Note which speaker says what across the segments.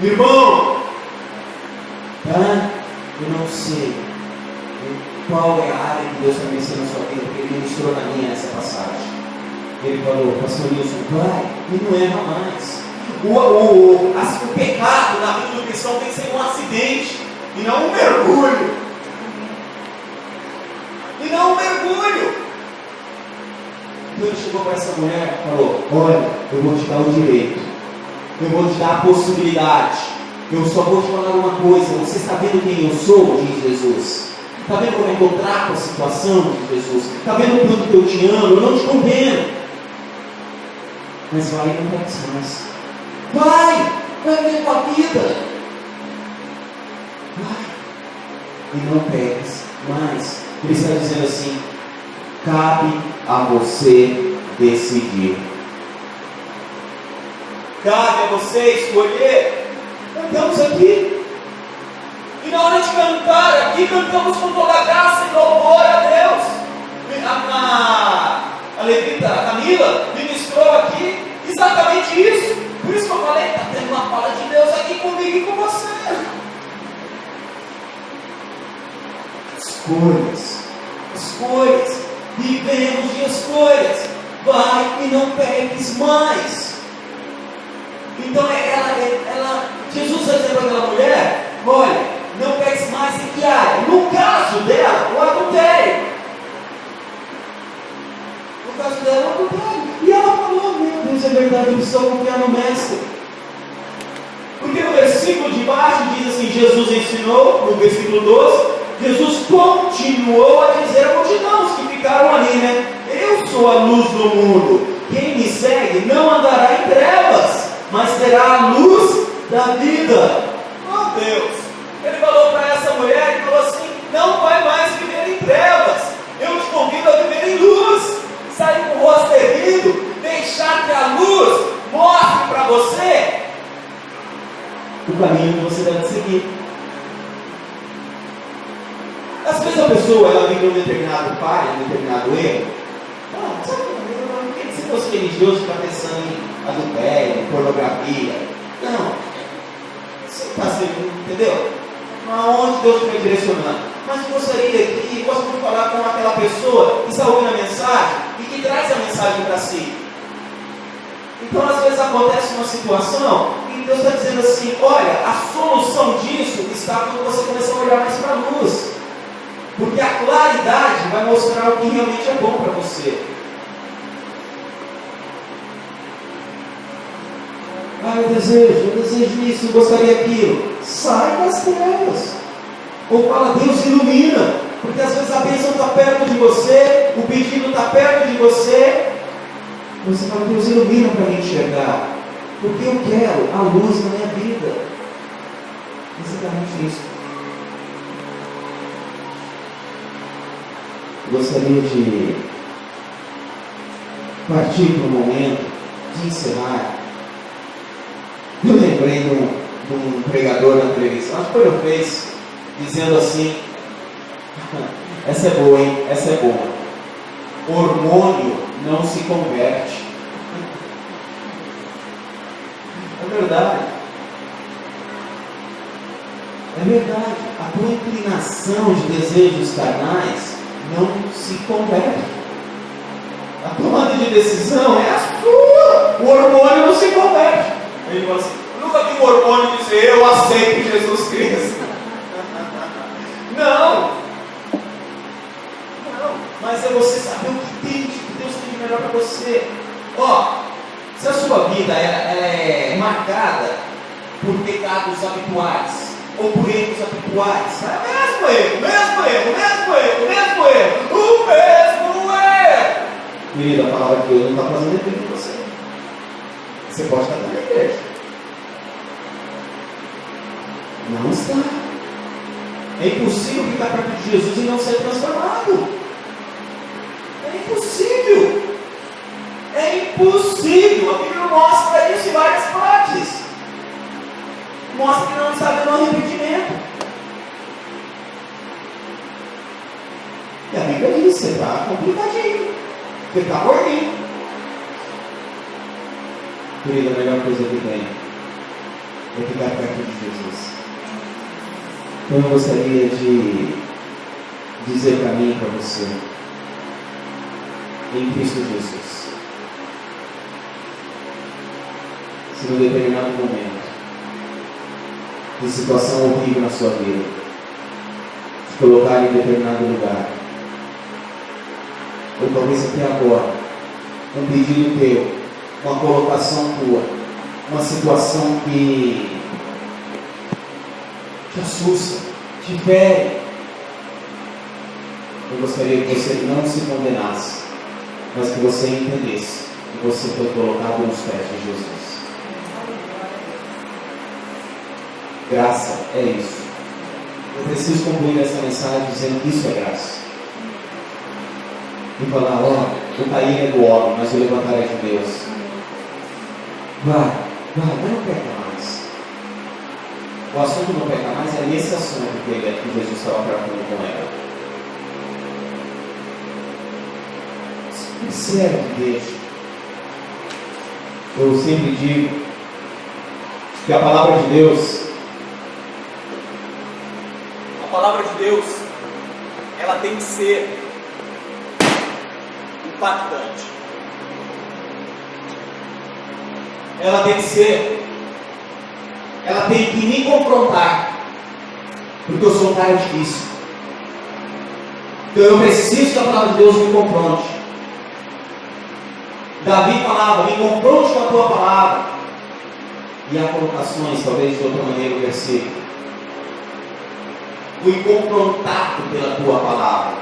Speaker 1: Irmão, eu não sei qual é a área que Deus está vencendo na sua vida, porque Ele ministrou na minha essa passagem. Ele falou, pastor Nilson, vai, e não erra mais. O pecado na vida do cristão tem que ser um acidente, e não um mergulho. E não um mergulho. Então ele chegou para essa mulher e falou, olha, eu vou te dar o direito, eu vou te dar a possibilidade, eu só vou te falar uma coisa, você está vendo quem eu sou, diz Jesus. Está vendo como é que eu trato a situação, diz Jesus. Está vendo o quanto que eu te amo, eu não te condeno. Mas vai e não peques mais. Vai ver tua vida. Vai e não peques mais. Ele está dizendo assim, cabe a você decidir. Cabe a você escolher. Cantamos aqui. E na hora de cantar aqui, cantamos com toda a graça e louvor a Deus. A levita Camila ministrou aqui exatamente isso. Por isso que eu falei, está tendo uma fala de Deus aqui comigo e com você. Escolhas, vivemos de escolhas. Vai e não peques mais. Então Jesus está dizendo para aquela mulher, olha, não peques mais em que área? No caso dela, o adultério. No caso dela, o adultério. E ela falou, meu Deus, é verdade, eu preciso confiar no Mestre. Porque no versículo de baixo diz assim, Jesus ensinou, no versículo 12, Jesus continuou a dizer a multidão, os que ficaram ali, né? Eu sou a luz do mundo. Quem me segue não andará em trevas, mas terá a luz da vida. Oh Deus! Ele falou para essa mulher, ele falou assim, não vai mais viver em trevas. Eu te convido a viver em luz. Sair com o rosto erguido, deixar que a luz mostre para você o caminho que você deve seguir. Às vezes a pessoa, ela vive um determinado pai, um determinado erro. Sabe, se fosse religioso, ficar pensando em adultério, em pornografia. Não. Você está seguindo, entendeu? Aonde Deus vai direcionando. Mas eu gostaria que gosto de falar com aquela pessoa que está ouvindo a mensagem e que traz a mensagem para si. Então, às vezes acontece uma situação e Deus está dizendo assim, olha, a solução disso está quando você começar a olhar mais para a luz. Porque a claridade vai mostrar o que realmente é bom para você. Eu desejo isso, eu gostaria daquilo. Sai das trevas. Ou fala, Deus ilumina. Porque às vezes a bênção está perto de você, o pedido está perto de você. Você fala, Deus ilumina para me enxergar. Porque eu quero a luz na minha vida. Exatamente isso. Gostaria de partir para um momento de encerrar. Eu lembrei de um pregador na televisão, acho que foi no Face, dizendo assim, essa é boa, hein? Essa é boa. Hormônio não se converte. É verdade. É verdade. A tua inclinação de desejos carnais não se converte. A tomada de decisão é a sua. O hormônio não se converte. Ele fala assim, eu nunca vi um hormônio dizer, eu aceito Jesus Cristo. Não. Mas é você saber o que tem, o que Deus tem de melhor para você. Se a sua vida é marcada por pecados habituais, ou por erros habituais, é o mesmo erro. Querida, a palavra de Deus não está fazendo efeito em você. Você pode estar na igreja. Não está. É impossível ficar perto de Jesus e não ser transformado. É impossível. A Bíblia mostra isso em várias partes. Mostra que não está dando arrependimento. E a Bíblia diz, você está complicadinho. Você está gordinho. Querida, a melhor coisa que tem é ficar perto de Jesus. Então eu gostaria de dizer para mim e para você, em Cristo Jesus, se num determinado momento de situação horrível na sua vida, te colocar em determinado lugar, ou talvez até agora, um pedido teu, uma colocação tua, uma situação que te assusta, te fere, eu gostaria que você não se condenasse, mas que você entendesse que você foi colocado nos pés de Jesus. Graça é isso. Eu preciso concluir essa mensagem dizendo que isso é graça. E falar, o cair é do homem, mas o levantar é de Deus. Vai, não peca mais. O assunto não peca mais é esse assunto que Jesus estava tratando com ela. Observe, deixa. Eu sempre digo que a palavra de Deus, ela tem que ser impactante. Ela tem que me confrontar, porque eu sou um cara difícil. Então eu preciso que a palavra de Deus me confronte. Davi falava, me confronte com a tua palavra. E há colocações, talvez de outra maneira, o versículo. Fui confrontado pela tua palavra.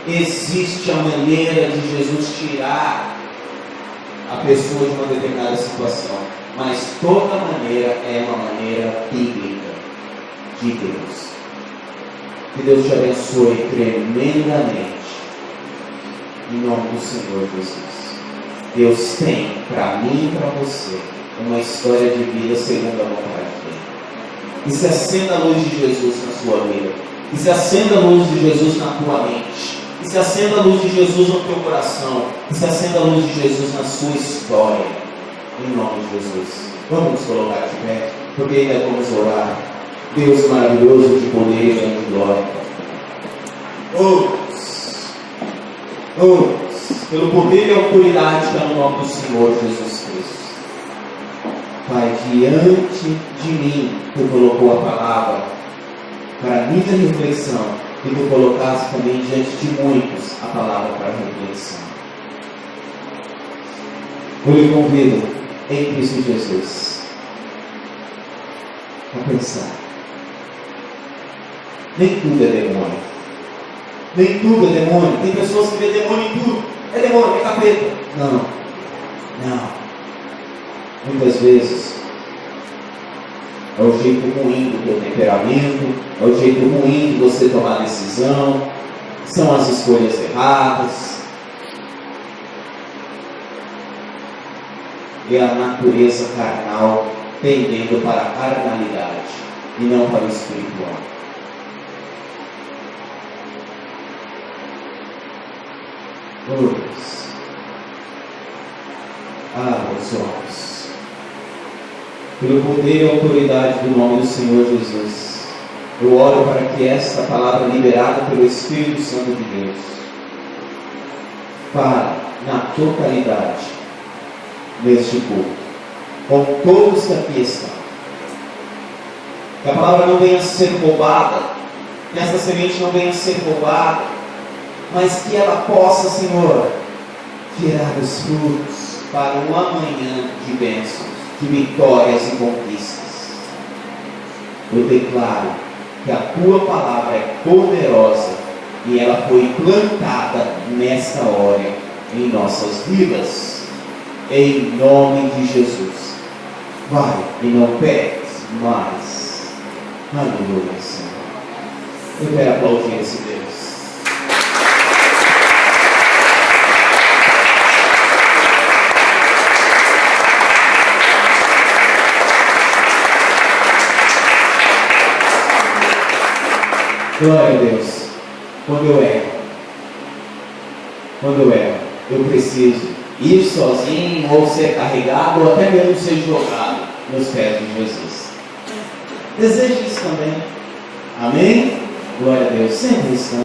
Speaker 1: Existe a maneira de Jesus tirar a pessoa de uma determinada situação, mas toda maneira é uma maneira bíblica de Deus. Que Deus te abençoe tremendamente, em nome do Senhor Jesus. Deus tem para mim e para você uma história de vida segundo a vontade dele. Que se acenda a luz de Jesus na sua vida, que se acenda a luz de Jesus na tua mente, que se acenda a luz de Jesus no teu coração, que se acenda a luz de Jesus na sua história, em nome de Jesus. Vamos nos colocar de pé, porque ainda vamos orar. Deus maravilhoso de poder e grande glória. Pelo poder e autoridade que é no nome do Senhor Jesus Cristo. Pai, diante de mim, Tu colocou a palavra para minha reflexão, e Tu colocaste também diante de muitos a palavra para reflexão. Eu lhe convido, em Cristo Jesus, a pensar. Nem tudo é demônio. Nem tudo é demônio. Tem pessoas que vêem demônio em tudo. É demônio, é capeta. Não. Muitas vezes é o jeito ruim do teu temperamento, é o jeito ruim de você tomar decisão, são as escolhas erradas. É a natureza carnal tendendo para a carnalidade e não para o espiritual. Deus, abra os olhos. Pelo poder e autoridade do nome do Senhor Jesus, eu oro para que esta palavra liberada pelo Espírito Santo de Deus fale na totalidade neste culto, com todos que aqui estão. Que a palavra não venha a ser roubada, que esta semente não venha a ser roubada, mas que ela possa, Senhor, gerar os frutos para um amanhã de bênçãos, de vitórias e conquistas. Eu declaro que a Tua palavra é poderosa e ela foi plantada nesta hora em nossas vidas, em nome de Jesus. Vai e não peques mais. Aleluia, Senhor. Eu quero aplaudir esse Deus. Glória a Deus. Quando eu erro, eu preciso ir sozinho ou ser carregado ou até mesmo ser jogado nos pés de Jesus. Desejo isso também. Amém? Glória a Deus. Sempre estamos.